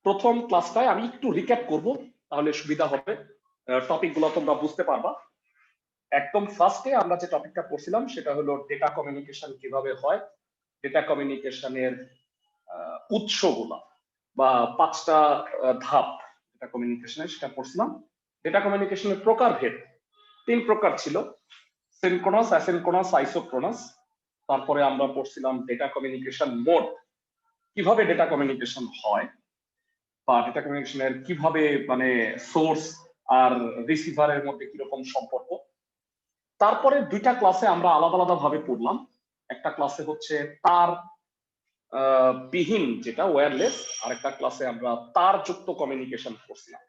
প্রথম ক্লাসটায় আমি একটু রিক্যাপ করব, তাহলে সুবিধা হবে, টপিকগুলো তোমরা বুঝতে পারবা। একদম ফার্স্টে আমরা যে টপিকটা পড়ছিলাম সেটা হলো ডেটা কমিউনিকেশন কিভাবে হয়, ডেটা কমিউনিকেশনের উৎসগুলা বা 5টা ধাপ ডেটা কমিউনিকেশনের, সেটা পড়ছিলাম। ডেটা কমিউনিকেশনের প্রকারভেদ 3 প্রকার ছিল: সিনক্রোনাস, অ্যাসিনক্রোনাস, আইসোক্রোনাস। তারপরে আমরা পড়ছিলাম ডেটা কমিউনিকেশন মোড, কিভাবে ডেটা কমিউনিকেশন হয় বা ডেটা কমিউনিকেশনের কিভাবে মানে সোর্স আর রিসিভারের মধ্যে কিরকম সম্পর্ক। তারপরে 2টা ক্লাসে আমরা আলাদা আলাদা ভাবে পড়লাম। একটা ক্লাসে হচ্ছে তার বিহীন, যেটা ওয়্যারলেস, আর একটা ক্লাসে আমরা তার যুক্ত কমিউনিকেশন করছিলাম।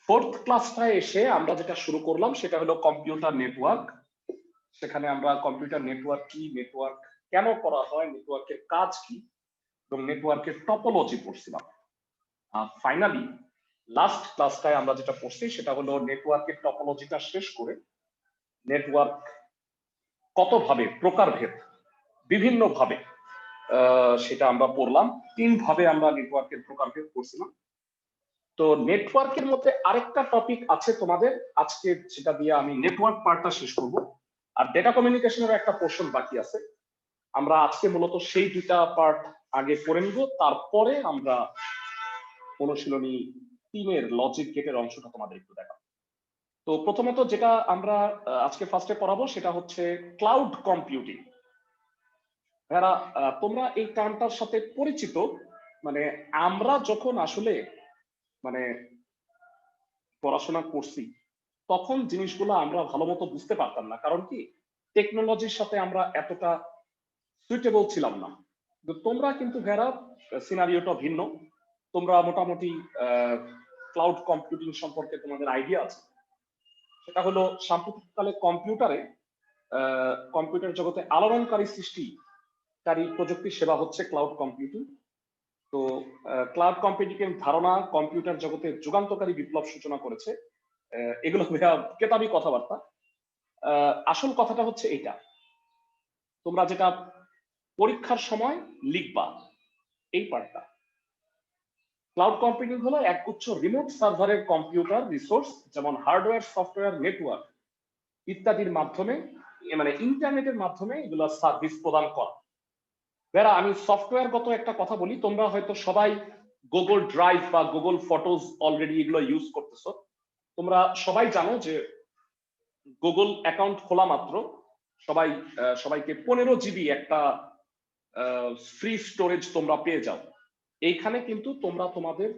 ফোর্থ ক্লাসটায় এসে আমরা যেটা শুরু করলাম সেটা হলো কম্পিউটার নেটওয়ার্ক। সেখানে আমরা কম্পিউটার নেটওয়ার্ক কি, নেটওয়ার্ক কেন করা হয়, নেটওয়ার্কের কাজ কি, এবং নেটওয়ার্কের টপোলজি পড়ছিলাম। আর ফাইনালি লাস্ট ক্লাসটায় আমরা যেটা পড়ছি সেটা হলো নেটওয়ার্কের টপোলজিটা শেষ করে নেটওয়ার্ক কতভাবে প্রকারভেদ, বিভিন্ন ভাবে সেটা আমরা পড়লাম। 3 ভাবে আমরা নেটওয়ার্কের প্রকারভেদ করছিলাম। তো নেটওয়ার্কের মধ্যে আরেকটা টপিক আছে তোমাদের আজকে, সেটা দিয়ে আমি নেটওয়ার্ক পার্টটা শেষ করব। আর ডেটা কমিউনিকেশনের একটা পোর্শন বাকি আছে। আমরা আজকে মূলত সেই 2টা পার্ট আগে পড়ে নিব, তারপরে আমরা অনুশীলনী 3-এর লজিক গেটের অংশটা তোমাদের একটু দেখাবো। তো প্রথমত যেটা আমরা আজকে ফার্স্টে পড়াবো সেটা হচ্ছে ক্লাউড কম্পিউটিং। এরা তোমরা এই টার্মটার সাথে পরিচিত? মানে আমরা যখন আসলে মানে পড়াশোনা করছি তখন জিনিসগুলো আমরা ভালো মতো বুঝতে পারতাম না, কারণ কি টেকনোলজির সাথে আমরা এতটা সুইটেবল ছিলাম না। কিন্তু তোমরা কিন্তু ভেড়া সিনারিওটা ভিন্ন, তোমরা মোটামুটি ক্লাউড কম্পিউটিং সম্পর্কে তোমাদের আইডিয়া আছে। সেটা হলো সাম্প্রতিককালে কম্পিউটার জগতে আলোড়নকারী সৃষ্টিকারী প্রযুক্তি সেবা হচ্ছে ক্লাউড কম্পিউটিং। তো ক্লাউড কম্পিউটিং এর ধারণা কম্পিউটার জগতে যুগান্তকারী বিপ্লব সূচনা করেছে। এগুলো কেতাবি কথাবার্তা। আসল কথাটা হচ্ছে এটা, তোমরা যেটা পরীক্ষার সময় লিখবা এই পার্টটা। ক্লাউড কম্পিউটিং হলো একগুচ্ছ রিমোট সার্ভারের কম্পিউটার রিসোর্স, যেমন হার্ডওয়্যার, সফটওয়্যার, নেটওয়ার্ক ইত্যাদির মাধ্যমে, মানে ইন্টারনেটের মাধ্যমে এগুলো সার্ভিস প্রদান করা। যারা আমি সফটওয়্যারগত একটা কথা বলি, তোমরা হয়তো সবাই গুগল ড্রাইভ বা গুগল ফটোজ অলরেডি এগুলো ইউজ করতেছো। তোমরা সবাই জানো যে গুগল অ্যাকাউন্ট খোলা মাত্র সবাইকে 15 জিবি একটা ফ্রি স্টোরেজ তোমরা পেয়ে যাও। এইখানে কিন্তু তোমরা তোমাদের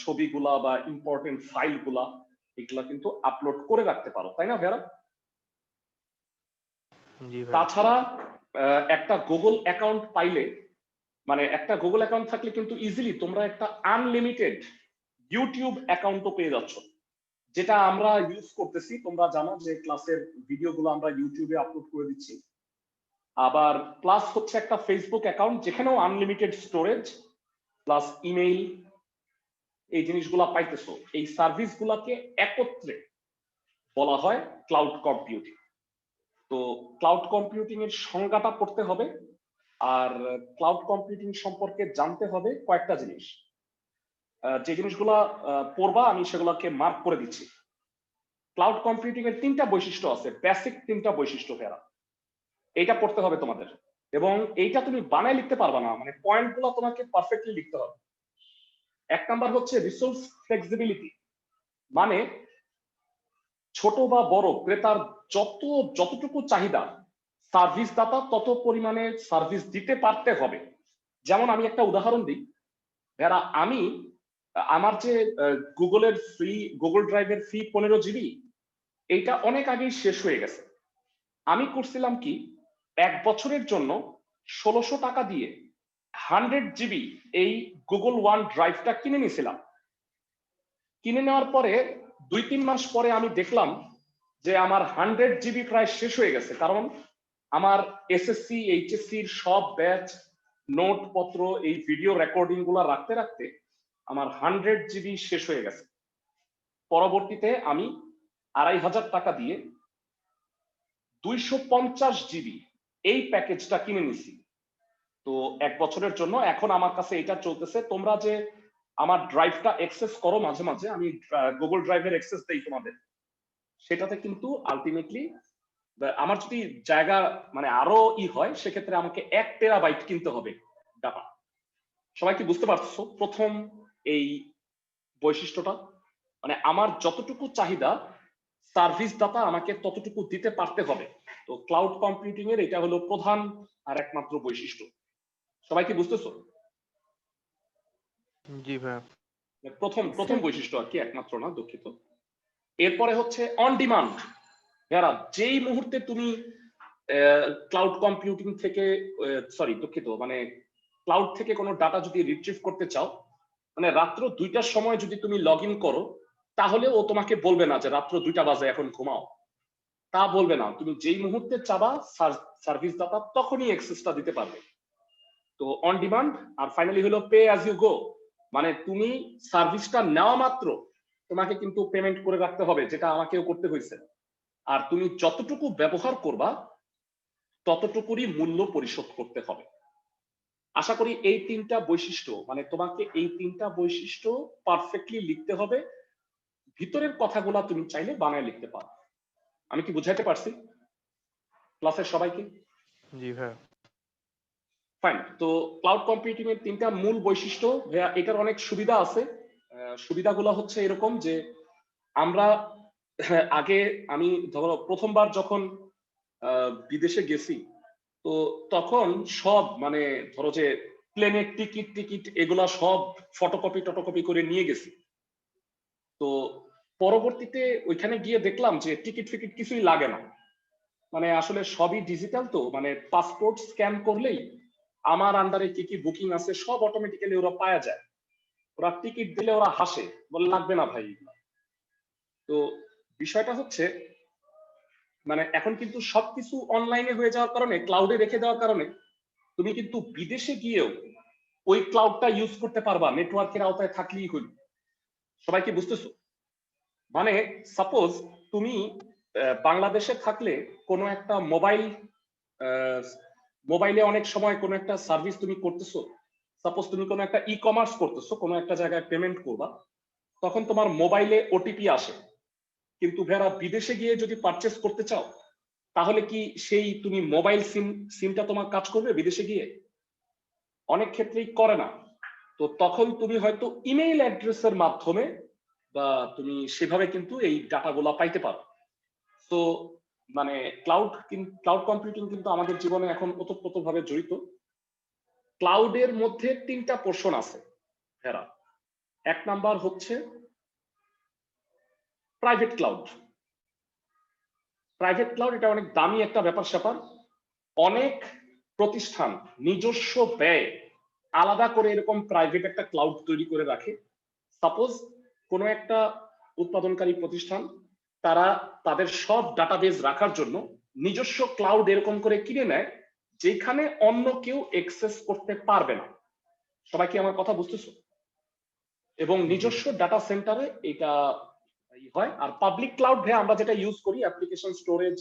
ছবিগুলা বা ইম্পর্টেন্ট ফাইলগুলা এগুলা কিন্তু আপলোড করে রাখতে পারো, তাই না ভেরা? তাছাড়া একটা গুগল অ্যাকাউন্ট পাইলে, মানে একটা গুগল অ্যাকাউন্ট থাকলে কিন্তু ইজিলি তোমরা একটা আনলিমিটেড ইউটিউব অ্যাকাউন্টও পেয়ে যাচ্ছ, যেটা আমরা ইউজ করতেছি। তোমরা জানো যে ক্লাসের ভিডিওগুলো আমরা ইউটিউবে আপলোড করে দিচ্ছি। আবার প্লাস হচ্ছে একটা ফেসবুক অ্যাকাউন্ট, যেখানেও আনলিমিটেড স্টোরেজ প্লাস ইমেইল এই জিনিসগুলা পাইতেছো। এই সার্ভিসগুলোকে একত্রে বলা হয় ক্লাউড কম্পিউটিং। তো ক্লাউড কম্পিউটিং এর সংজ্ঞাটা পড়তে হবে, আর ক্লাউড কম্পিউটিং সম্পর্কে জানতে হবে কয়েকটা জিনিস। যে জিনিসগুলা পড়বা আমি সেগুলোকে মার্ক করে দিচ্ছি। ক্লাউড কম্পিউটিং এর 3টা বৈশিষ্ট্য আছে, বেসিক 3টা বৈশিষ্ট্য ফেরা, এইটা পড়তে হবে তোমাদের। এবং এইটা তুমি বানায় লিখতে পারবা না, মানে পয়েন্টগুলো তোমাকে পারফেক্টলি লিখতে হবে। 1 নাম্বার হচ্ছে রিসোর্স ফ্লেক্সিবিলিটি, মানে ছোট বা বড় ক্রেতার যতটুকু চাহিদা সার্ভিস দাতা তত পরিমাণে সার্ভিস দিতে পারতে হবে। যেমন আমি একটা উদাহরণ দিই, যারা আমার যে গুগল ড্রাইভের ফি 15 জিবি, এইটা অনেক আগেই শেষ হয়ে গেছে। আমি করছিলাম কি, 1 বছরের জন্য 1600 টাকা দিয়ে 100 জিবি এই গুগল ওয়ান ড্রাইভটা কিনে নিয়েছিলাম। কিনে নেওয়ার পরে 2-3 মাস পরে আমি দেখলাম যে আমার 100 জিবি প্রায় শেষ হয়ে গেছে, কারণ আমার এসএসসি এইচএসসির সব ব্যাচ নোটপত্র এই ভিডিও রেকর্ডিং গুলা রাখতে রাখতে আমার 100 জিবি শেষ হয়ে গেছে। পরবর্তীতে আমি 2500 টাকা দিয়ে 250 জিবি এই প্যাকেজটা কিনে নিছি। তো 1 বছরের জন্য এখন আমার কাছে এটা চলতেছে। তোমরা যে আমার ড্রাইভটা অ্যাক্সেস করো মাঝে মাঝে, আমি গুগল ড্রাইভের অ্যাক্সেস দেই তোমাদের, সেটাতে কিন্তু আলটিমেটলি আমার যদি জায়গা মানে আরো হয়, সেক্ষেত্রে আমাকে 1 টেরাবাইট কিনতে হবে ডাটা। সবাই কি বুঝতে পারছো প্রথম এই বৈশিষ্ট্যটা? মানে আমার যতটুকু চাহিদা সার্ভিস দাতা আমাকে ততটুকু দিতে পারতে হবে। তো ক্লাউড কম্পিউটিং এর এটা হলো প্রধান আর একমাত্র বৈশিষ্ট্য। সবাই কি বুঝতেছো? জি ভাই। প্রথম বৈশিষ্ট্য আর কি, একমাত্র না, দুঃখিত। এরপরে হচ্ছে অন ডিমান্ড। যারা যেই মুহূর্তে তুমি ক্লাউড কম্পিউটিং থেকে সরি দুঃখিত, মানে ক্লাউড থেকে কোনো ডাটা যদি রিট্রিভ করতে চাও, মানে রাত্র 2টার সময় যদি তুমি লগ ইন করো, তাহলে ও তোমাকে বলবে না যে রাত্র 2টা বাজে এখন ঘুমাও, তা বলবে না। তুমি যেই মুহূর্তে চাবা সার্ভিস দাতা তখনই অ্যাক্সেসটা দিতে পারবে। তো অন ডিমান্ড। আর ফাইনালি হলো পে অ্যাজ ইউ গো, মানে তুমি সার্ভিসটা নেওয়া মাত্র তোমাকে কিন্তু পেমেন্ট করে রাখতে হবে, যেটা আমাকেও করতে হয়েছে। আর তুমি যতটুকু ব্যবহার করবা ততটুকুরই মূল্য পরিশোধ করতে হবে। আশা করি এই 3টা বৈশিষ্ট্য, মানে তোমাকে এই 3টা বৈশিষ্ট্য পারফেক্টলি লিখতে হবে। ভিতরের কথাগুলো তুমি চাইলে বানায় লিখতে পারো। আমি কি বুঝাইতে পারছি ক্লাসের সবাইকে? জি ভাই। ফাইন। তো ক্লাউড কম্পিউটিং এর 3টা মূল বৈশিষ্ট্য, এটার অনেক সুবিধা আছে। সুবিধাগুলো হচ্ছে এরকম যে আমরা আগে, আমি ধরো প্রথমবার যখন বিদেশে গেছি, তো তখন সব মানে ধরো যে প্লেনের টিকিট টিকিট এগুলা সব ফটোকপি টটোকপি করে নিয়ে গেছি। তো পরবর্তীতে ওইখানে গিয়ে দেখলাম যে টিকিট ফিকিট কিছুই লাগে না, মানে আসলে সবই ডিজিটাল। তো মানে পাসপোর্ট স্ক্যান করলেই আমার আন্ডারে কি কি বুকিং আছে সব অটোমেটিক্যালি ওরা পাওয়া যায়। ওরা টিকিট দিলে ওরা হাসে, বলে লাগবে না ভাই। তো বিষয়টা হচ্ছে মানে এখন কিন্তু সবকিছু অনলাইনে হয়ে যাওয়ার কারণে, ক্লাউডে রেখে দেওয়ার কারণে তুমি কিন্তু বিদেশে গিয়েও ওই ক্লাউডটা ইউজ করতে পারবা, নেটওয়ার্কের আওতায় থাকলেই হইল। সবাই কি বুঝতেছো? মানে সাপোজ তুমি বাংলাদেশে থাকলে কোনো একটা মোবাইলে অনেক সময় কোনো একটা সার্ভিস তুমি করতেছো, সাপোজ তুমি কোনো একটা ই কমার্স করতেছো, কোনো একটা জায়গায় পেমেন্ট করবা, তখন তোমার মোবাইলে ওটিপি আসে। কিন্তু ভেড়া বিদেশে গিয়ে যদি পারচেস করতে চাও, তাহলে কি সেই তুমি মোবাইল সিমটা তোমার কাজ করবে বিদেশে গিয়ে? অনেক ক্ষেত্রেই করে না। তো তখন তুমি হয়তো ইমেইল অ্যাড্রেসের মাধ্যমে বা তুমি সেভাবে কিন্তু এই ডাটাগুলো পাইতে পারো। তো মানে ক্লাউড কম্পিউটিং কিন্তু আমাদের জীবনে এখন ওতপ্রোতভাবে জড়িত। ক্লাউডের মধ্যে 3টা পোর্শন আছে হেরা। 1 নাম্বার হচ্ছে প্রাইভেট ক্লাউড। প্রাইভেট ক্লাউড এটা অনেক দামি একটা ব্যাপার স্যাপার। অনেক প্রতিষ্ঠান নিজস্ব ব্যয় আলাদা করে এরকম প্রাইভেট একটা ক্লাউড তৈরি করে রাখে। সাপোজ কোনো একটা উৎপাদনকারী প্রতিষ্ঠান, তারা তাদের সব ডাটাবেজ রাখার জন্য নিজস্ব ক্লাউড এরকম করে কিনে নেয়, যেখানে অন্য কেউ অ্যাক্সেস করতে পারবে না। সবাই কি আমার কথা বুঝতেছো? এবং নিজস্ব ডাটা সেন্টারে এটা হয়। আর পাবলিক ক্লাউড আমরা যেটা ইউজ করি অ্যাপ্লিকেশন স্টোরেজ,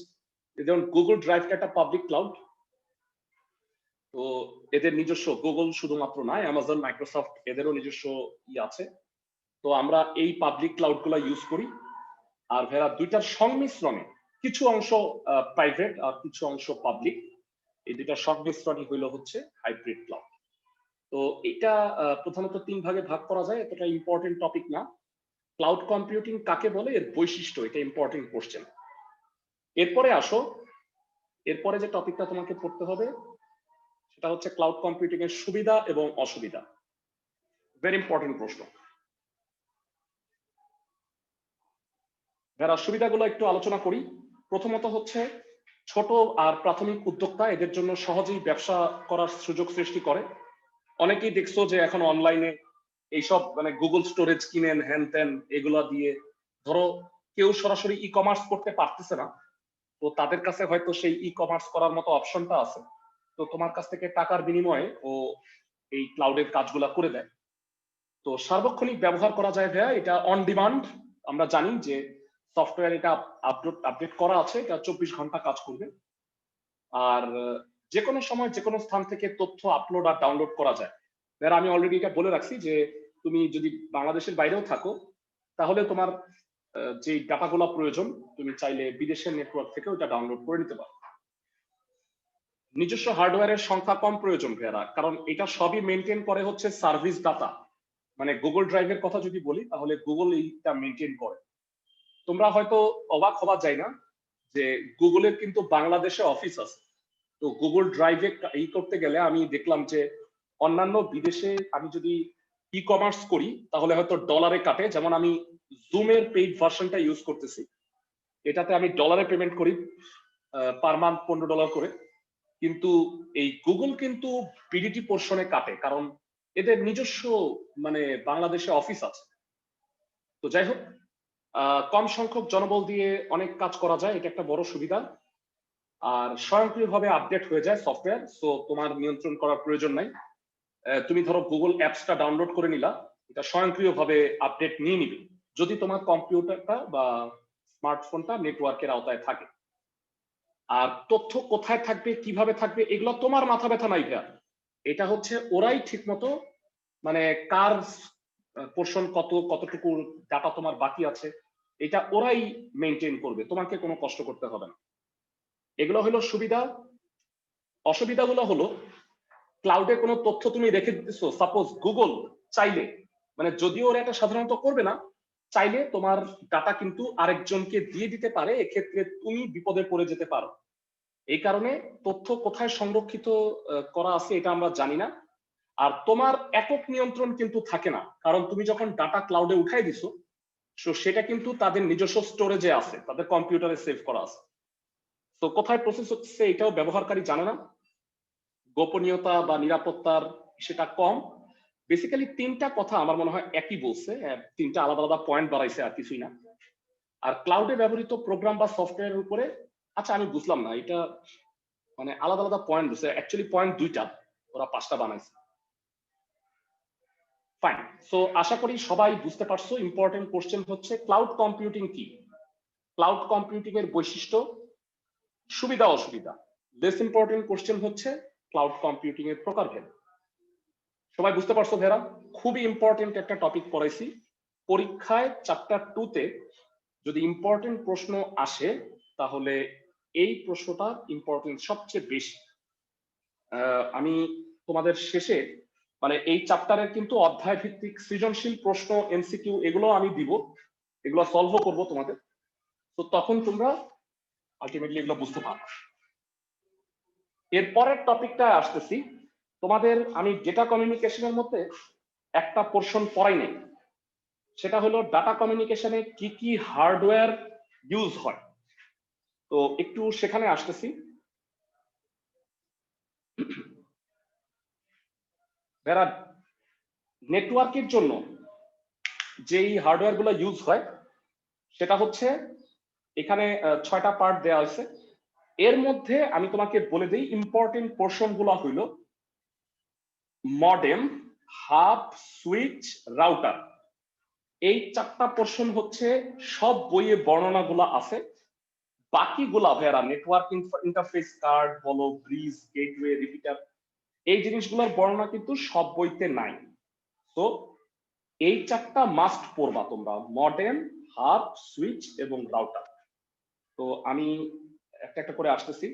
যেমন গুগল ড্রাইভটা একটা পাবলিক ক্লাউড। তো এদের নিজস্ব, গুগল শুধুমাত্র নয়, অ্যামাজন, মাইক্রোসফট এদেরও নিজস্ব আছে। তো আমরা এই পাবলিক ক্লাউড গুলা ইউজ করি। আর ভেড়া 2টার সংমিশ্রণে, কিছু অংশ প্রাইভেট আর কিছু অংশ পাবলিক, এই 2টার সংমিশ্রণই হইলো হচ্ছে হাইব্রিড ক্লাউড। তো এটা প্রধানত 3 ভাগে ভাগ করা যায়, এতটা ইম্পর্টেন্ট টপিক না। ক্লাউড কম্পিউটিং কাকে বলে, এর বৈশিষ্ট্য, এটা ইম্পর্টেন্ট কোশ্চেন। এরপরে আসো, এরপরে যে টপিকটা তোমাকে পড়তে হবে সেটা হচ্ছে ক্লাউড কম্পিউটিং এর সুবিধা এবং অসুবিধা। ভেরি ইম্পর্টেন্ট প্রশ্ন। যারা সুবিধাগুলো একটু আলোচনা করি। প্রথমত হচ্ছে ছোট আর প্রাথমিক উদ্যোক্তা, এদের জন্য সহজেই ব্যবসা করার সুযোগ সৃষ্টি করে। অনেকেই দেখছো যে এখন অনলাইনে এইসব মানে গুগল স্টোরেজ কিনেন, হ্যান ত্যান এগুলা দিয়ে, ধরো কেউ সরাসরি ই কমার্স করতে পারতেছে না, তো তাদের কাছে হয়তো সেই ই কমার্স করার মতো অপশনটা আছে। তো তোমার কাছ থেকে টাকার বিনিময়ে ও এই ক্লাউডের কাজগুলা করে দেয়। তো সার্বক্ষণিক ব্যবহার করা যায় ভাইয়া, এটা অন ডিমান্ড। আমরা জানি যে সফটওয়্যার এটা আপডেট করা আছে, এটা 24 ঘন্টা কাজ করবে। আর যে কোনো সময় যে কোনো স্থান থেকে তথ্য আপলোড আর ডাউনলোড করা যায়। এবার আমি অলরেডি এটা বলে রাখছি যে তুমি যদি বাংলাদেশের বাইরেও থাকো তাহলে তোমার যে ডাটাগুলো প্রয়োজন তুমি চাইলে বিদেশের নেটওয়ার্ক থেকে ওটা ডাউনলোড করে নিতে পারো। নিজস্ব হার্ডওয়্যারের সংখ্যা কম প্রয়োজন ভাইয়ারা, কারণ এটা সবই মেনটেন করে হচ্ছে সার্ভিস ডাটা, মানে গুগল ড্রাইভের কথা যদি বলি তাহলে গুগল এইটা মেনটেন করে। তোমরা হয়তো অবাক হওয়া যায় না যে গুগলের কিন্তু বাংলাদেশে অফিস আছে। তো গুগল ড্রাইভে এই করতে গেলে আমি দেখলাম যে অন্যান্য বিদেশে আমি যদি ই কমার্স করি তাহলে হয়তো ডলারে কাটে, যেমন আমি জুমের পেইড ভার্সনটা ইউজ করতেছি, এটাতে আমি ডলারে পেমেন্ট করি পার মান্থ $15 করে, কিন্তু এই গুগল কিন্তু বিডিটি পোর্শনে কাটে, কারণ এদের নিজস্ব মানে বাংলাদেশে অফিস আছে। তো যাই হোক, কম সংখ্যক জনবল দিয়ে অনেক কাজ করা যায়, এটা একটা বড় সুবিধা। আর স্বয়ংক্রিয়ভাবে আপডেট হয়ে যায় সফটওয়্যার, সো তোমার নিয়ন্ত্রণ করার প্রয়োজন নাই। তুমি ধরো গুগল অ্যাপসটা ডাউনলোড করে নিলা, এটা স্বয়ংক্রিয়ভাবে আপডেট নিয়ে নিবে যদি তোমার কম্পিউটারটা বা স্মার্টফোনটা নেটওয়ার্কের আওতায় থাকে। আর তথ্য কোথায় থাকবে কিভাবে থাকবে এগুলো তোমার মাথা ব্যথা নাই ভাইয়া, এটা হচ্ছে ওরাই ঠিক মতো মানে কার পোর্শন কতটুকু ডাটা তোমার বাকি আছে এটা ওরাই মেনটেন করবে, তোমাকে কোনো কষ্ট করতে হবে না। এগুলো হলো সুবিধা। অসুবিধাগুলো হলো ক্লাউডে কোনো তথ্য তুমি রেখে দিতেছো, সাপোজ গুগল চাইলে, মানে যদিও ওরা এটা সাধারণত করবে না, চাইলে তোমার ডাটা কিন্তু আরেকজনকে দিয়ে দিতে পারে, এক্ষেত্রে তুমি বিপদে পড়ে যেতে পারো। এই কারণে তথ্য কোথায় সংরক্ষিত করা আছে এটা আমরা জানি না। আর তোমার একক নিয়ন্ত্রণ কিন্তু থাকে না, কারণ তুমি যখন ডাটা ক্লাউডে উঠাই দিছো সেটা কিন্তু তাদের নিজস্ব স্টোরেজে আছে, তাদের কম্পিউটারে সেভ করা আছে। তো কোথায় প্রসেস হচ্ছে এটাও ব্যবহারকারী জানে না। গোপনীয়তা বা নিরাপত্তার সেটা কম। বেসিক্যালি তিনটা কথা আমার মনে হয় একই বলছে, তিনটা আলাদা আলাদা পয়েন্ট বাড়াইছে আর কিছুই না। আর ক্লাউডে ব্যবহৃত প্রোগ্রাম বা সফটওয়্যারের উপরে, আচ্ছা আমি বুঝলাম না এটা, মানে আলাদা আলাদা পয়েন্ট দিচ্ছে, অ্যাকচুয়ালি পয়েন্ট দুইটা, ওরা 5টা বানাইছে। ফাইন, সো আশা করি সবাই বুঝতে পারছো। ইম্পর্টেন্ট কোশ্চেন হচ্ছে ক্লাউড কম্পিউটিং কি, ক্লাউড কম্পিউটিং এর বৈশিষ্ট্য, সুবিধা অসুবিধা। লেস ইম্পর্টেন্ট কোশ্চেন হচ্ছে ক্লাউড কম্পিউটিং এর প্রকারভেদ। সবাই বুঝতে পারছো ভেরা? খুবই ইম্পর্টেন্ট একটা টপিক পড়াইছি। পরীক্ষায় চ্যাপ্টার 2 তে যদি ইম্পর্টেন্ট প্রশ্ন আসে তাহলে এই প্রশ্নটা ইম্পর্টেন্ট সবচেয়ে বেশি। আমি তোমাদের শেষে মানে এই চ্যাপ্টারের কিন্তু অধ্যায় ভিত্তিক সৃজনশীল প্রশ্ন এমসিকিউ এগুলো আমি দিব, এগুলো সলভও করব তোমাদের, তো তখন তোমরা আলটিমেটলি এগুলো বুঝতে পারবে। এরপরের টপিকটা আসতেছি, তোমাদের আমি ডেটা কমিউনিকেশনের মধ্যে একটা পোর্শন পড়াই নেই, সেটা হলো ডাটা কমিউনিকেশনে কি কি হার্ডওয়্যার ইউজ হয়। তো একটু সেখানে আসতেছি। যারা নেটওয়ার্কের জন্য যেই হার্ডওয়্যার গুলো ইউজ হয় সেটা হচ্ছে এখানে 6টা পার্ট দেওয়া হয়েছে। এর মধ্যে আমি তোমাকে বলে দিই ইম্পর্টেন্ট পোর্শন গুলো হইল মডেম, হাব, সুইচ, রাউটার। এই 4টা পোর্শন হচ্ছে সব বইয়ে বর্ণনাগুলো আছে। বাকিগুলা ভাইয়ারা নেটওয়ার্ক ইন্টারফেস কার্ড বলো, ব্রিজ, গেটওয়ে, রিপিটার, এই জিনিসগুলোর বর্ণনা কিন্তু সব বইতে নাই। তো এই 4টা মাস্ট পড়বা তোমরা, মডেম, হাব, সুইচ এবং রাউটার। তো আমি একটা একটা করে আসতেছি।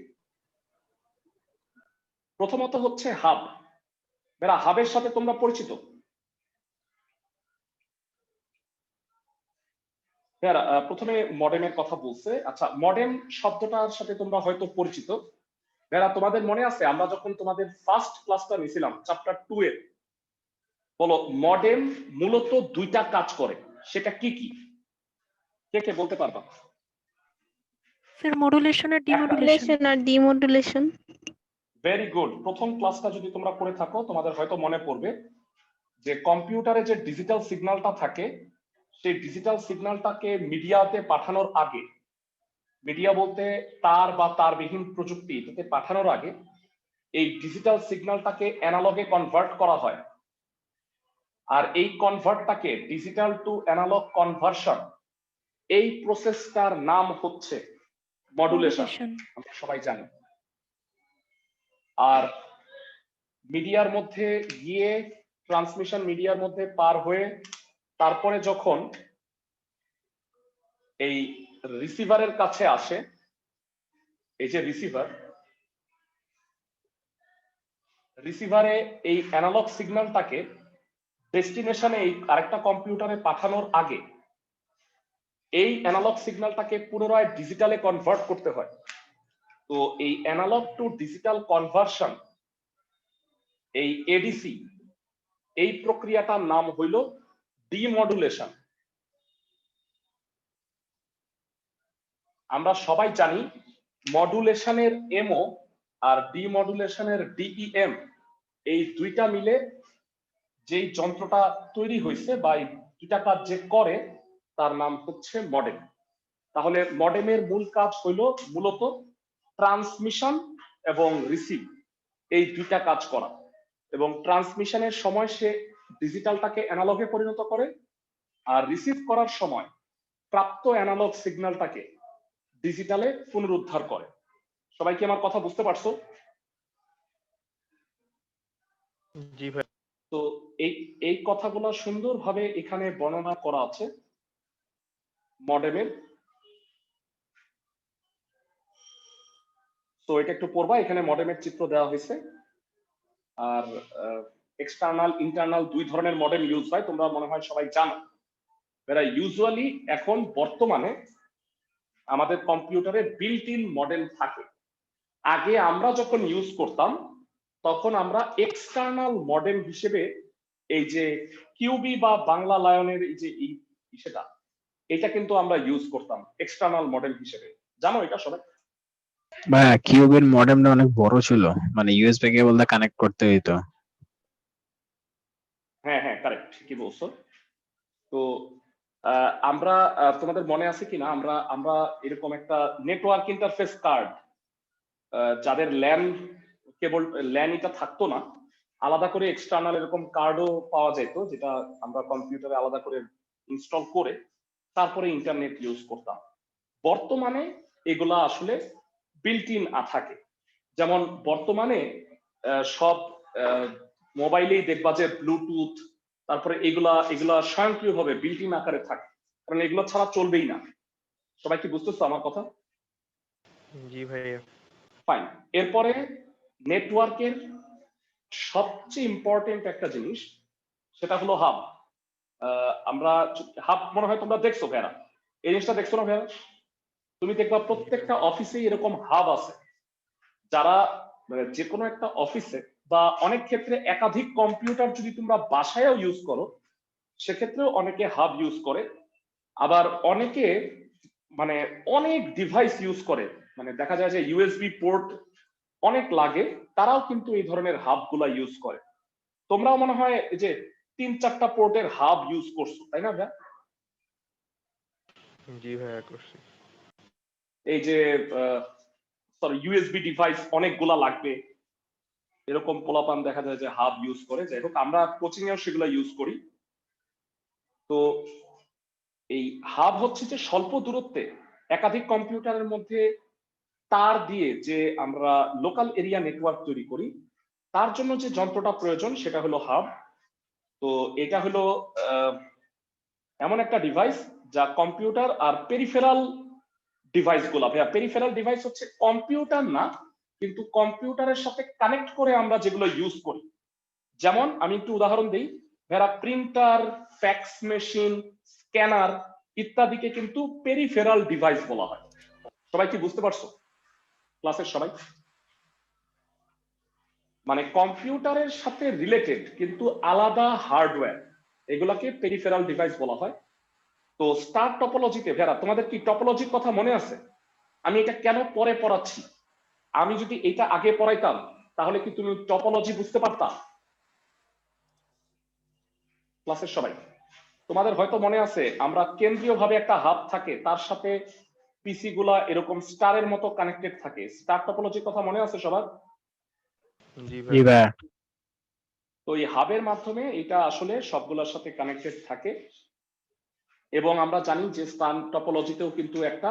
প্রথমত হচ্ছে হাব। ভাইয়া হাবের সাথে তোমরা পরিচিত? ভাইয়ারা প্রথমে মডেমের কথা বলছে, আচ্ছা মডেম শব্দটার সাথে তোমরা হয়তো পরিচিত। ভাইয়ারা তোমাদের মনে আছে আমরা যখন তোমাদের ফার্স্ট ক্লাসটা নিয়েছিলাম চ্যাপ্টার 2 এর, বলো মডেম মূলত 2টা কাজ করে, সেটা কি কি কে কে বলতে পারবা? স্যার মডুলেশন আর ডিমডুলেশন। Very good. প্রথম ক্লাসটা যদি তোমরা করে থাকো তোমাদের হয়তো মনে পড়বে যে কম্পিউটারে যে ডিজিটাল সিগন্যালটা থাকে সেই ডিজিটাল সিগন্যালটাকে মিডিয়াতে পাঠানোর আগে, মিডিয়া বলতে তার বা তারবিহীন প্রযুক্তি এটাতে পাঠানোর আগে এই ডিজিটাল সিগন্যালটাকে অ্যানালগে কনভার্ট করা হয়। আর এই কনভার্টটাকে ডিজিটাল টু অ্যানালগ কনভার্সন, এই প্রসেসটার নাম হচ্ছে মডুলেশন, আমরা সবাই জানি। আর মিডিয়ার মধ্যে গিয়ে ট্রান্সমিশন মিডিয়ার মধ্যে পার হয়ে তারপরে যখন এই রিসিভারের কাছে আসে, এই যে রিসিভারে এই অ্যানালগ সিগন্যালটাকে ডেস্টিনেশনে এই আরেকটা কম্পিউটারে পাঠানোর আগে এই অ্যানালগ সিগন্যালটাকে পুনরায় ডিজিটালে কনভার্ট করতে হয়। তো এই অ্যানালগ টু ডিজিটাল কনভার্সন, এই এডিসি, এই প্রক্রিয়াটার নাম হইল ডিমডুলেশন। আমরা সবাই জানি মডুলেশনের এমও আর ডিমডুলেশনের ডিইএম, এই দুইটা মিলে যেই যন্ত্রটা তৈরি হয়েছে বা এই দুইটা কাজ যে করে তার নাম হচ্ছে মডেম। তাহলে মডেমের মূল কাজ হইল মূলত ট্রান্সমিশন এবং রিসিভ, এই দুইটা কাজ করা। এবং ট্রান্সমিশনের সময় সে ডিজিটালটাকে অ্যানালগে পরিণত করে, আর রিসিভ করার সময় প্রাপ্ত অ্যানালগ সিগন্যালটাকে ডিজিটালে পুনরুদ্ধার করে। সবাই কি আমার কথা বুঝতে পারছো? জি ভাই। তো এই কথাগুলো সুন্দরভাবে এখানে বর্ণনা করা আছে মডেমের। তো এটা একটু পড়বা, এখানে মডেমের চিত্র দেওয়া হয়েছে। আর এক্সটার্নাল ইন্টারনাল দুই ধরনের মডেম ইউজ হয়, তোমরা মনে হয় সবাই জানো। এরা ইউজুয়ালি এখন বর্তমানে আমাদের কম্পিউটারে বিল্ট ইন মডেম থাকে। আগে আমরা যখন ইউজ করতাম তখন আমরা এক্সটার্নাল মডেম হিসেবে এই যে কিউবি বা বাংলা লায়নের এই যে সেটা, এটা কিন্তু আমরা ইউজ করতাম এক্সটার্নাল মডেম হিসেবে। জানো এটা সবাই? ভাইয়া কিউবের মডেমটা অনেক বড় ছিল, মানে ইউএসবি কেবল দিয়ে কানেক্ট করতে হইতো। হ্যাঁ হ্যাঁ, কারেক্ট, ঠিকই বলছো। তো আমরা তোমাদের মনে আছে কিনা, আমরা আমরা এরকম একটা নেটওয়ার্ক ইন্টারফেস কার্ড, যাদের ল্যান কেবল ল্যান এটা থাকতো না, আলাদা করে এক্সটার্নাল এরকম কার্ডও পাওয়া যেত, যেটা আমরা কম্পিউটারে আলাদা করে ইনস্টল করে তারপরে ইন্টারনেট ইউজ করতাম। বর্তমানে এগুলা আসলে বিল্ট ইন থাকে। যেমন বর্তমানে সব মোবাইলেই দেখবা যে ব্লুটুথ, তারপরে এগুলা স্বয়ংক্রিয়ভাবে বিল্ট ইন আকারে থাকে, কারণ এগুলো ছাড়া চলবেই না। সবাই কি বুঝতেছো আমার কথা? জি ভাইয়া। ফাইন। এরপরে নেটওয়ার্কের সবচেয়ে ইম্পর্টেন্ট একটা জিনিস, সেটা হলো হাব। আমরা হাব মনে হয় তোমরা দেখছো ভাইয়া, এই জিনিসটা দেখছো না ভাইয়া? তুমি দেখবা প্রত্যেকটা অফিসে এরকম হাব আছে, যারা যে কোনো একটা অফিসে বা অনেক ক্ষেত্রে একাধিক কম্পিউটার যদি তোমরা বাসায়ও ইউজ করো সেক্ষেত্রেও অনেকে হাব ইউজ করে। আবার অনেকে মানে অনেক ডিভাইস ইউজ করে, মানে দেখা যায় যে ইউএসবি পোর্ট অনেক লাগে, তারাও কিন্তু এই ধরনের হাব গুলা ইউজ করে। তোমরাও মনে হয় যে 3-4টা পোর্টের হাব ইউজ করছো, তাই না ভাইয়া? জি ভাইয়া করছি। এই যে ইউএসবি ডিভাইস অনেকগুলা লাগবে, এরকম পোলাপান দেখা যায় যে হাব ইউজ করে। যাই হোক, আমরা কোচিং এও সেগুলো ইউজ করি। তো এই হাব হচ্ছে যে স্বল্প দূরত্বে একাধিক কম্পিউটারের মধ্যে তার দিয়ে যে আমরা লোকাল এরিয়া নেটওয়ার্ক তৈরি করি, তার জন্য যে যন্ত্রটা প্রয়োজন সেটা হলো হাব। তো এটা হলো এমন একটা ডিভাইস যা কম্পিউটার আর পেরিফেরাল ডিভাইস গুলা, ভাইয়া পেরিফেরাল ডিভাইস হচ্ছে কম্পিউটার না, কিন্তু কম্পিউটারের সাথে কানেক্ট করে আমরা যেগুলো ইউজ করি। যেমন আমি একটু উদাহরণ দিই, ভাইয়া প্রিন্টার, ফ্যাক্স মেশিন, স্ক্যানার ইত্যাদিকে কিন্তু পেরিফেরাল ডিভাইস বলা হয়। সবাই কি বুঝতে পারছো ক্লাসের সবাই? মানে কম্পিউটারের সাথে রিলেটেড কিন্তু আলাদা হার্ডওয়্যার, এগুলাকে পেরিফেরাল ডিভাইস বলা হয়। তো স্টার টপোলজিতে ভেরা, তোমাদের কি টপোলজির কথা মনে আছে? আমি এটা কেন পরে পড়াচ্ছি? আমি যদি এটা আগে পড়াইতাম তাহলে কি তুমি টপোলজি বুঝতে পারতা? ক্লাসের সবাই তোমাদের হয়তো মনে আছে, আমরা কেন্দ্রীয়ভাবে একটা হাব থাকে, তার সাথে পিসি গুলা এরকম স্টারের মতো কানেক্টেড থাকে। স্টার টপোলজির কথা মনে আছে সবার? জি জি ভাইয়া। ভাইয়া। তো এই হাবের মাধ্যমে এটা আসলে সবগুলোর সাথে কানেক্টেড থাকে। এবং আমরা জানি যে স্টার টপোলজিতেও কিন্তু একটা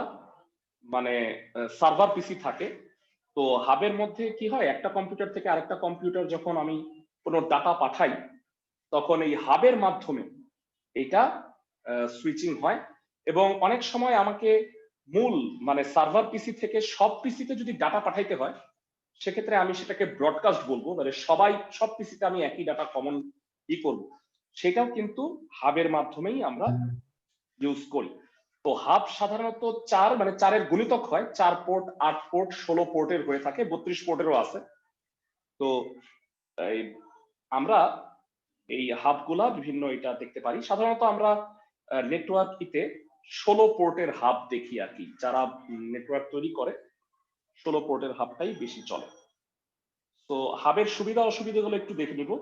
মানে সার্ভার পিসি থাকে। তো তো হাবের মধ্যে কি হয়, একটা কম্পিউটার থেকে আরেকটা কম্পিউটার যখন আমি কোনো ডাটা পাঠাই, তখন এই হাবের মাধ্যমে এটা সুইচিং হয়। এবং অনেক সময় আমাকে মূল মানে সার্ভার পিসি থেকে সব পিসিতে যদি ডাটা পাঠাইতে হয়, সেক্ষেত্রে আমি সেটাকে ব্রডকাস্ট বলবো, মানে সবাই সব পিসিতে আমি একই ডাটা কমন করব, সেটাও কিন্তু হাবের মাধ্যমেই আমরা ইউজ করি। তো হাব সাধারণত 4 মানে 4-এর গুণিতক হয়, 4 পোর্ট, 8 পোর্ট, 16 পোর্টের হয়ে থাকে, 32 পোর্টেরও আছে। তো আমরা এই হাবগুলা বিভিন্ন এটা দেখতে পারি। সাধারণত আমরা নেটওয়ার্কিতে 16 পোর্টের হাব দেখি আর কি, যারা নেটওয়ার্ক তৈরি করে 16 পোর্টের হাবটাই বেশি চলে। তো হাবের সুবিধা অসুবিধাগুলো একটু দেখে নিব।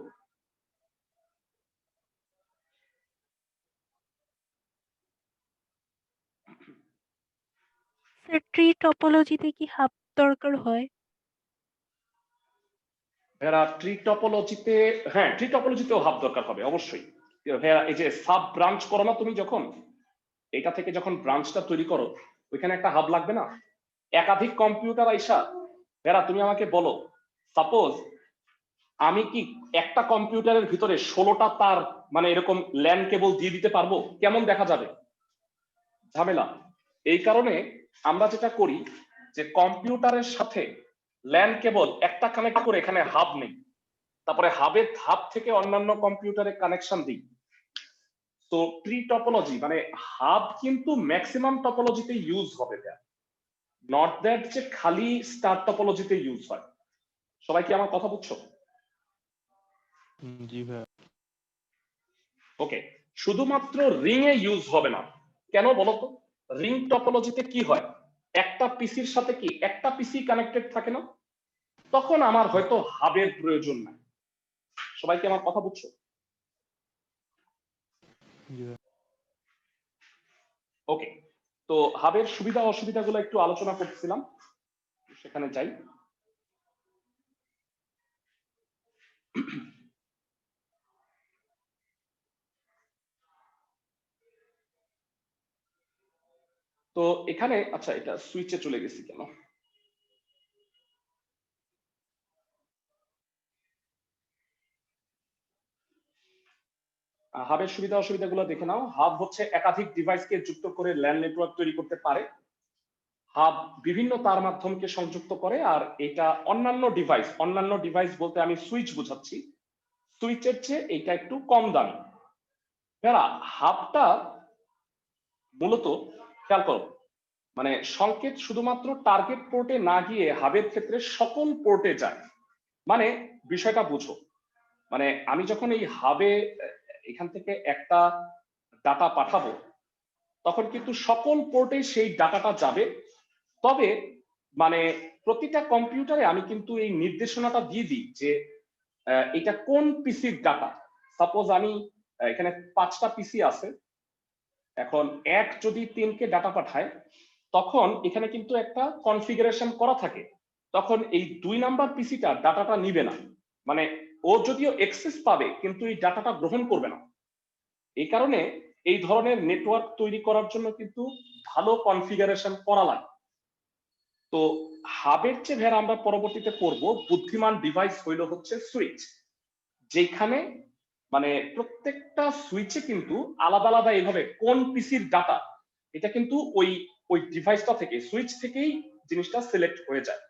স্যার ট্রি টপোলজিতে কি হাব দরকার হয়? ভাইয়া ট্রি টপোলজিতে, হ্যাঁ ট্রি টপোলজিতেও হাব দরকার হবে অবশ্যই। ভাইয়া এই যে সাব ব্রাঞ্চ করো না তুমি, যখন এটা থেকে যখন ব্রাঞ্চটা তৈরি করো, ওইখানে একটা হাব লাগবে না? একাধিক কম্পিউটার আইসা, ভাইয়া তুমি আমাকে বলো, সাপোজ আমি কি একটা কম্পিউটারের ভিতরে 16টা তার মানে এরকম ল্যান কেবল দিয়ে দিতে পারবো? কেমন দেখা যাবে? ঝামেলা। এই কারণে আমরা যেটা করি যে কম্পিউটারের সাথে ল্যান কেবল একটা কানেক্ট করে এখানে হাব নেই, তারপরে হাবের হাব থেকে অন্যান্য কম্পিউটারে কানেকশন দিই। তো ট্রি টপোলজি মানে হাব কিন্তু ম্যাক্সিমাম টপোলজিতে ইউজ হবে, নট দ্যাট যে খালি স্টার টপোলজিতে ইউজ হয়। সবাই কি আমার কথা বুঝছো? জি ভাইয়া। ওকে, শুধুমাত্র রিং এ ইউজ হবে না। কেন বলতো? রিং টপোলজিতে কি হয়, একটা পিসির সাথে কি একটা পিসি কানেক্টেড থাকে না, তখন আমার হয়তো হাবের প্রয়োজন নাই। সবাই কি আমার কথা বুঝছো? জি ভাইয়া। ওকে, তো হাবের সুবিধা অসুবিধাগুলো একটু আলোচনা করতেছিলাম, সেখানে যাই। তো এখানে আচ্ছা, এটা সুইচে চলে গেছি কেন? হাবের সুবিধা অসুবিধাগুলো দেখে নাও। হাব হচ্ছে একাধিক ডিভাইসকে যুক্ত করে ল্যান নেটওয়ার্ক তৈরি করতে পারে। হাব বিভিন্ন তার মাধ্যমকে সংযুক্ত করে, আর এটা অন্যান্য ডিভাইস বলতে আমি সুইচ বোঝাচ্ছি, সুইচের চেয়ে এটা একটু কম দামি। যারা হাবটা মূলত খেয়াল করো, মানে সংকেত শুধুমাত্র টার্গেট পোর্টে না গিয়ে হাবের ক্ষেত্রে সকল পোর্টে যায়। মানে বিষয়টা বুঝো, মানে আমি যখন এই হাবে এখান থেকে একটা ডাটা পাঠাবো, তখন কিন্তু সকল পোর্টে সেই ডাটাটা যাবে। তবে মানে প্রতিটা কম্পিউটারে আমি কিন্তু এই নির্দেশনাটা দিয়ে দিই যে এটা কোন পিসির ডাটা। সাপোজ আমি এখানে 5টা পিসি আছে, এখন 1 যদি 3কে ডাটা পাঠায়, তখন এখানে কিন্তু একটা কনফিগারেশন করা থাকে, তখন এই 2 নাম্বার পিসিটা ডাটাটা নিবে না, মানে ও যদিও অ্যাক্সেস পাবে কিন্তু এই ডাটাটা গ্রহণ করবে না। এই কারণে এই ধরনের নেটওয়ার্ক তৈরি করার জন্য কিন্তু ভালো কনফিগারেশন করা লাগে। তো হাবের চেয়ে ভের আমরা পরবর্তীতে করব বুদ্ধিমান ডিভাইস হইল হচ্ছে সুইচ, যেখানে মানে প্রত্যেকটা সুইচে কিন্তু আলাদা আলাদা এইভাবে কোন পিসির ডাটা, এটা কিন্তু ওই ওই ডিভাইসটা থেকে সুইচ থেকেই জিনিসটা সিলেক্ট হয়ে যায়।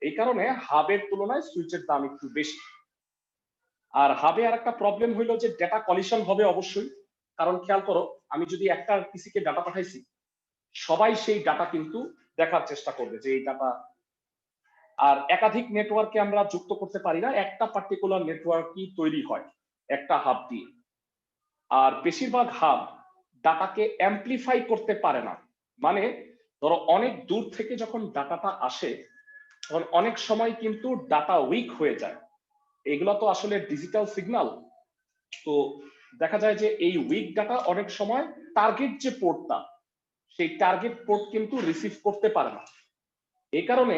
এই কারণে হাবের তুলনায় সুইচের দাম একটু বেশি। আর হাবে আর একটা প্রবলেম হইলো যে ডেটা কলিশন হবে অবশ্যই, কারণ খেয়াল করো আমি যদি একটা পিসিকে ডাটা পাঠাইছি, সবাই সেই ডাটা কিন্তু দেখার চেষ্টা করবে যে এই ডাটা। আর একাধিক নেটওয়ার্কে আমরা যুক্ত করতে পারি না, একটা পার্টিকুলার নেটওয়ার্কই তৈরি হয় একটা হাব দিয়ে। আর বেশিরভাগ হাব ডাটাকে অ্যাম্পলিফাই করতে পারে না, মানে ধরো অনেক দূর থেকে যখন ডাটাটা আসে, তখন অনেক সময় কিন্তু ডাটা উইক হয়ে যায়। এগুলো তো আসলে ডিজিটাল সিগন্যাল, তো দেখা যায় যে এই উইক ডাটা অনেক সময় টার্গেট যে পোর্টটা, সেই টার্গেট পোর্ট কিন্তু রিসিভ করতে পারে না। এই কারণে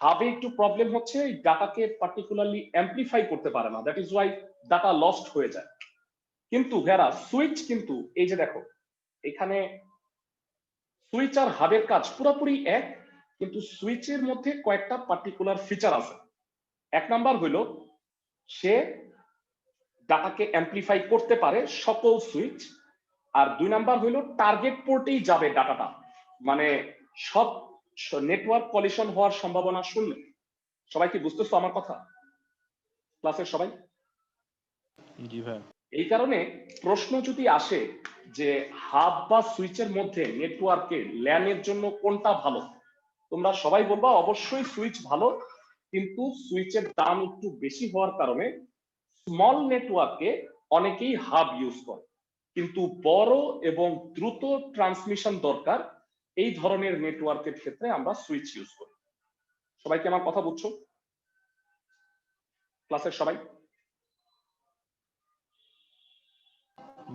হাবে একটু প্রবলেম হচ্ছে, এই ডাটাকে পার্টিকুলারলি অ্যাম্পলিফাই করতে পারে না, that is Y data lost হয়ে যায়। কিন্তু ভেরা সুইচ কিন্তু এই যে দেখো, এখানে সুইচ আর হাবের কাজ পুরোপুরি এক, কিন্তু সুইচের মধ্যে কয়েকটা পার্টিকুলার ফিচার আছে। এক নাম্বার হলো সে ডাটাকে অ্যাম্প্লিফাই করতে পারে সকল সুইচ, আর দুই নাম্বার হলো টার্গেট পোর্টেই যাবে ডাটাটা, মানে সব নেটওয়ার্ক কলিশন হওয়ার সম্ভাবনা শূন্য। সবাই কি বুঝতেছো আমার কথা ক্লাসের সবাই? জি ভাই। এই কারণে প্রশ্ন যদি আসে যে হাব বা সুইচের মধ্যে নেটওয়ার্কে ল্যানের জন্য কোনটা ভালো, তোমরা সবাই বলবা অবশ্যই সুইচ ভালো, কিন্তু সুইচের দাম একটু বেশি হওয়ার কারণে স্মল নেটওয়ার্কে অনেকেই হাব ইউজ করে, কিন্তু বড় এবং দ্রুত ট্রান্সমিশন দরকার এই ধরনের নেটওয়ার্কের ক্ষেত্রে আমরা সুইচ ইউজ করি। সবাই কি আমার কথা বুঝছো ক্লাসের সবাই?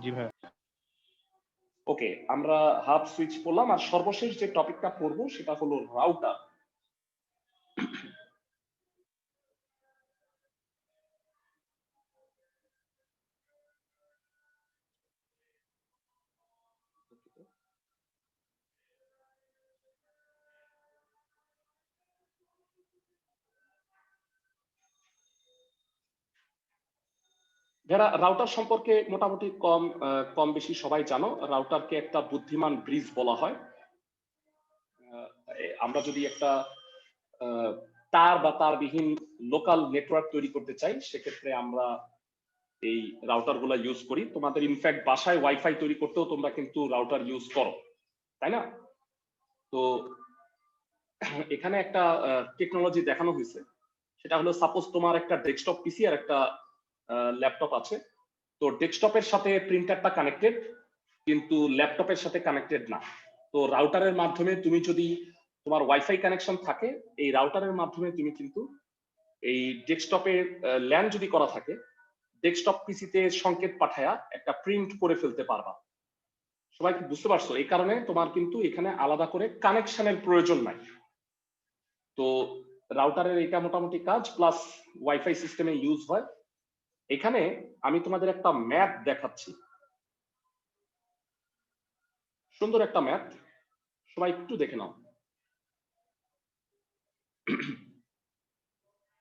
জি ভাই। ওকে, আমরা হাব সুইচ পড়লাম, আর সর্বশেষ যে টপিকটা পড়বো সেটা হলো রাউটার। যারা রাউটার সম্পর্কে মোটামুটি কম বেশি সবাই জানো, রাউটারকে একটা বুদ্ধিমান ব্রিজ বলা হয়। আমরা যদি একটা তার বা তারবিহীন লোকাল নেটওয়ার্ক তৈরি করতে চাই, সেক্ষেত্রে আমরা এই রাউটার গুলা ইউজ করি। তোমাদের ইনফ্যাক্ট বাসায় ওয়াইফাই তৈরি করতেও তোমরা কিন্তু রাউটার ইউজ করো, তাই না? তো এখানে একটা টেকনোলজি দেখানো হয়েছে, সেটা হলো সাপোজ তোমার একটা ডেস্কটপ পিসি আর একটা ল্যাপটপ আছে। তো ডেস্কটপের সাথে প্রিন্টারটা কানেক্টেড, কিন্তু ল্যাপটপের সাথে কানেক্টেড না। তো রাউটারের মাধ্যমে তুমি যদি তোমার ওয়াইফাই কানেকশন থাকে, এই রাউটারের মাধ্যমে তুমি কিন্তু এই ডেস্কটপে ল্যান যদি করা থাকে, ডেস্কটপ পিসিতে সংকেত পাঠায়া একটা প্রিন্ট করে ফেলতে পারবা। সবাই কি বুঝতে পারছো? এই কারণে তোমার কিন্তু এখানে আলাদা করে কানেকশনের প্রয়োজন নাই। তো রাউটারের এটা মোটামুটি কাজ, প্লাস ওয়াইফাই সিস্টেমে ইউজ হয়। এখানে আমি তোমাদের একটা ম্যাপ দেখাচ্ছি, সুন্দর একটা ম্যাপ, সবাই একটু দেখে নাও।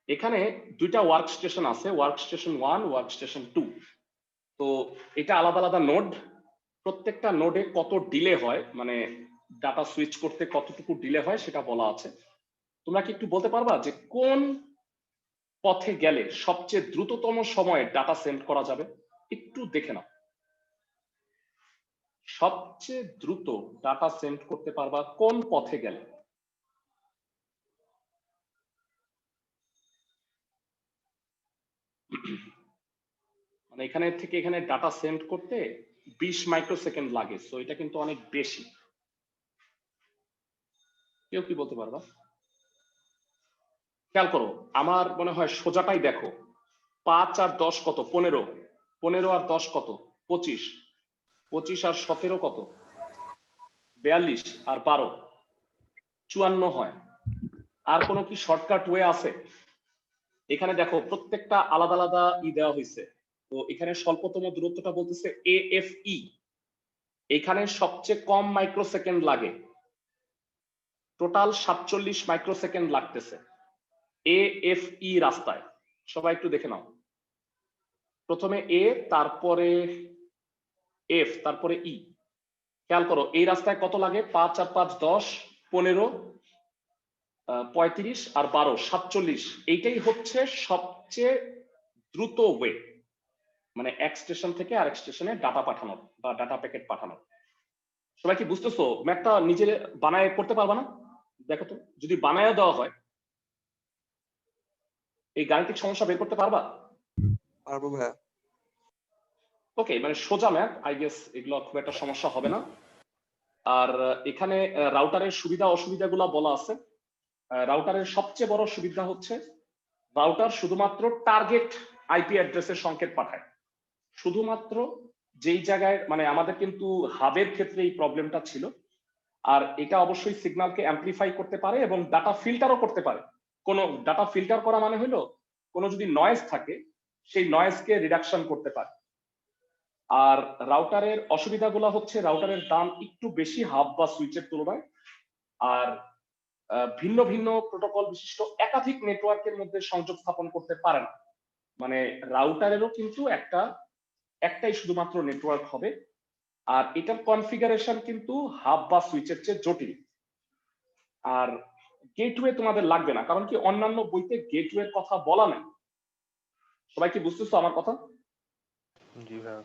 এখানে দুইটা ওয়ার্ক স্টেশন আছে, ওয়ার্ক স্টেশন 1, ওয়ার্ক স্টেশন 2। তো এটা আলাদা আলাদা নোড, প্রত্যেকটা নোডে কত ডিলে হয়, মানে ডাটা সুইচ করতে কতটুকু ডিলে হয় সেটা বলা আছে। তোমরা কি একটু বলতে পারবা যে কোন পথে গেলে সবচেয়ে দ্রুততম সময়ে ডাটা সেন্ড করা যাবে? একটু দেখে নাও, সবচেয়ে দ্রুত ডাটা সেন্ড করতে পারবা কোন পথে গেলে? মানে এখানে থেকে এখানে ডাটা সেন্ড করতে 20 মাইক্রোসেকেন্ড লাগে, সো এটা কিন্তু অনেক বেশি। কেউ কি বলতে পারবা? খেয়াল করো, আমার মনে হয় সোজাটাই দেখো, 5 আর 10 কত? 15, 15 আর 10 কত? 25, 25 আর 17 কত? 42, আর 12 54 হয়। আর কোনো কি শর্টকাট ওয়ে আছে? এখানে দেখো প্রত্যেকটা আলাদা আলাদা দেওয়া হয়েছে। তো এখানে স্বল্পতম দূরত্বটা বলতেছে AFE, এখানে সবচেয়ে কম মাইক্রোসেকেন্ড লাগে, টোটাল 47 মাইক্রোসেকেন্ড লাগতেছে AFE রাস্তায়। সবাই একটু দেখে নাও, প্রথমে A, তারপরে F, তারপরে E। খেয়াল করো এই রাস্তায় কত লাগে? 5 আর 5 10, 15, 35 আর 12 47। এইটাই হচ্ছে সবচেয়ে দ্রুত ওয়ে, মানে এক স্টেশন থেকে আরেক স্টেশনে ডাটা পাঠানোর বা ডাটা প্যাকেট পাঠানোর। সবাই কি বুঝতেছো? ম্যাপটা নিজে বানায় করতে পারবা না? দেখো তো, যদি বানায় দেওয়া হয় এই গাণিতিক সমস্যা বের করতে পারবা? পারবো ভাইয়া। ওকে, মানে সোজা ম্যাপ, আই গেস এগুলো খুব একটা সমস্যা হবে না। আর এখানে রাউটারের সুবিধা অসুবিধাগুলো বলা আছে। রাউটারের সবচেয়ে বড় সুবিধা হচ্ছে রাউটার শুধুমাত্র টার্গেট আইপি অ্যাড্রেসের সংকেত পাঠায়, শুধুমাত্র যেই জায়গায়, মানে আমাদের কিন্তু হাবের ক্ষেত্রে এই প্রবলেমটা ছিল। আর এটা অবশ্যই সিগন্যালকে অ্যাম্প্লিফাই করতে পারে এবং ডাটা ফিল্টারও করতে পারে। কোনো ডাটা ফিল্টার করা মানে হলো কোনো যদি নয়েজ থাকে সেই নয়েজকে রিডাকশন করতে পারে। আর রাউটারের অসুবিধাগুলো হচ্ছে রাউটারের দাম একটু বেশি হাব বা সুইচের তুলনায়। আর ভিন্ন ভিন্ন প্রোটোকল বিশিষ্ট একাধিক নেটওয়ার্কের মধ্যে সংযোগ স্থাপন করতে পারে না। মানে রাউটারেরও কিন্তু একটাই শুধুমাত্র নেটওয়ার্ক হবে, আর এটার কনফিগারেশন কিন্তু হাব বা সুইচের চেয়ে জটিল। আর গেটওয়ে তোমাদের লাগবে না, কারণ কি অন্যান্য বইতে গেটওয়ের কথা বলা নাই। সবাই কি বুঝতেছো আমার কথা? জি ভাইয়া।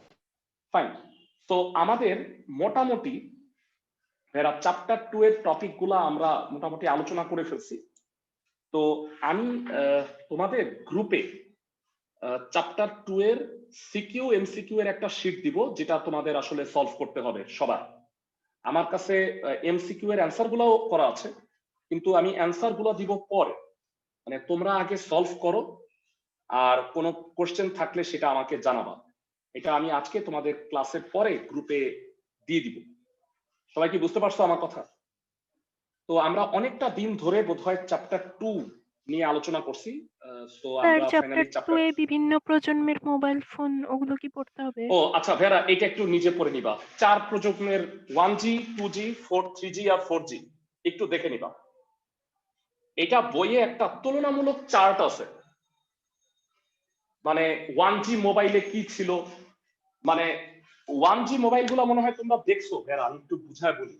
ফাইন। তো আমাদের মোটামুটি চ্যাপ্টার 2 এর টপিক গুলা আমরা মোটামুটি আলোচনা করে ফেলছি। তো আমি তোমাদের গ্রুপে চ্যাপ্টার 2 এর সিকিউ এমসিকিউ এর একটা শীট দিব, যেটা তোমাদের আসলে সলভ করতে হবে সবার। আমার কাছে এমসিকিউ এর অ্যান্সার গুলাও করা আছে, কিন্তু আমি অ্যান্সার গুলো দিব পরে। মানে তোমরা আগে সলভ করো, আর কোনো কোশ্চেন থাকলে সেটা আমাকে জানাবা। এটা আমি আজকে তোমাদের ক্লাসের পরে গ্রুপে দিয়ে দিব। সবাই কি বুঝতে পারছো আমার কথা? তো আমরা অনেকটা দিন ধরে বোধহয় চ্যাপ্টার 2 নিয়ে আলোচনা করছি। তো স্যার আমরা চ্যাপ্টার ফাইনালি 2 চ্যাপ্টার এ বিভিন্ন প্রজন্মের মোবাইল ফোন ওগুলো কি পড়তে হবে? ও আচ্ছা ভেরা, এটা একটু নিজে পড়ে নিবা। 4 প্রজন্মের 1G 2G 3G আর 4G একটু দেখে নিবা। এটা বইয়ে একটা তুলনামূলক চার্ট আছে, মানে 1G মোবাইলে কি ছিল। মানে 1G মোবাইল গুলা মনে হয় তোমরা দেখছো ভেরা, আমি একটু বুঝায় বলি।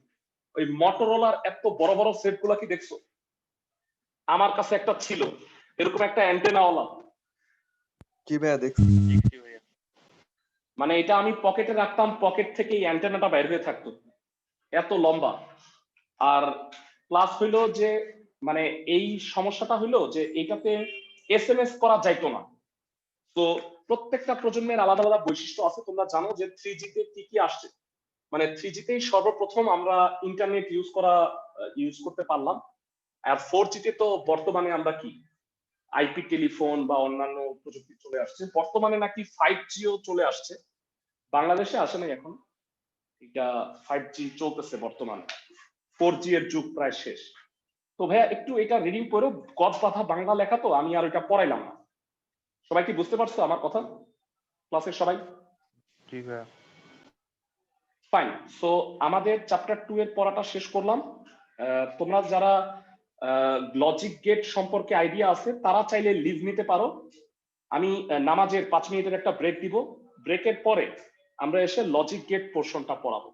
ওই মটোরোলার এত বড় বড় সেট গুলা কি দেখছো? আমার কাছে একটা ছিল এরকম একটা অ্যান্টেনাওয়ালা। জি ভাইয়া দেখছি। মানে এটা আমি পকেটে রাখতাম, পকেট থেকে এই অ্যান্টেনাটা বের হয়ে থাকতো, এত লম্বা। আর প্লাস হইলো যে মানে এই সমস্যাটা হইলো যে এইটাতে এসএমএস করা যাইতো না। তো প্রত্যেকটা প্রজন্মের আলাদা আলাদা বৈশিষ্ট্য আছে। তোমরা জানো যে 3G তে কি কি আসছে। মানে 3G তেই সর্বপ্রথম আমরা ইন্টারনেট ইউজ করতে পারলাম। আর 4G তে তো বর্তমানে আমরা কি আইপি টেলিফোন বা অন্যান্য প্রযুক্তি চলে আসছে। বর্তমানে নাকি 5G ও চলে আসছে, বাংলাদেশে আসে নাই এখন। এটা 5G চলতেছে বর্তমানে, 4G এর যুগ প্রায় শেষ। তো ভাইয়া একটু এটা রিডিং করো, গদ বাঁধা বাংলা লেখা তো, আমি আর এটা পড়াইলাম না। সবাই কি বুঝতে পারছো আমার কথা? ক্লাসের সবাই? জি ভাইয়া। ফাইন। সো আমাদের চ্যাপ্টার 2 এর পড়াটা শেষ করলাম। তোমরা যারা লজিক গেট সম্পর্কে আইডিয়া আছে তারা চাইলে লিভ নিতে পারো। আমি নামাজের 5 মিনিটের একটা ব্রেক দিব। ব্রেকের পরে আমরা এসে লজিক গেট পোর্শনটা পড়াবো।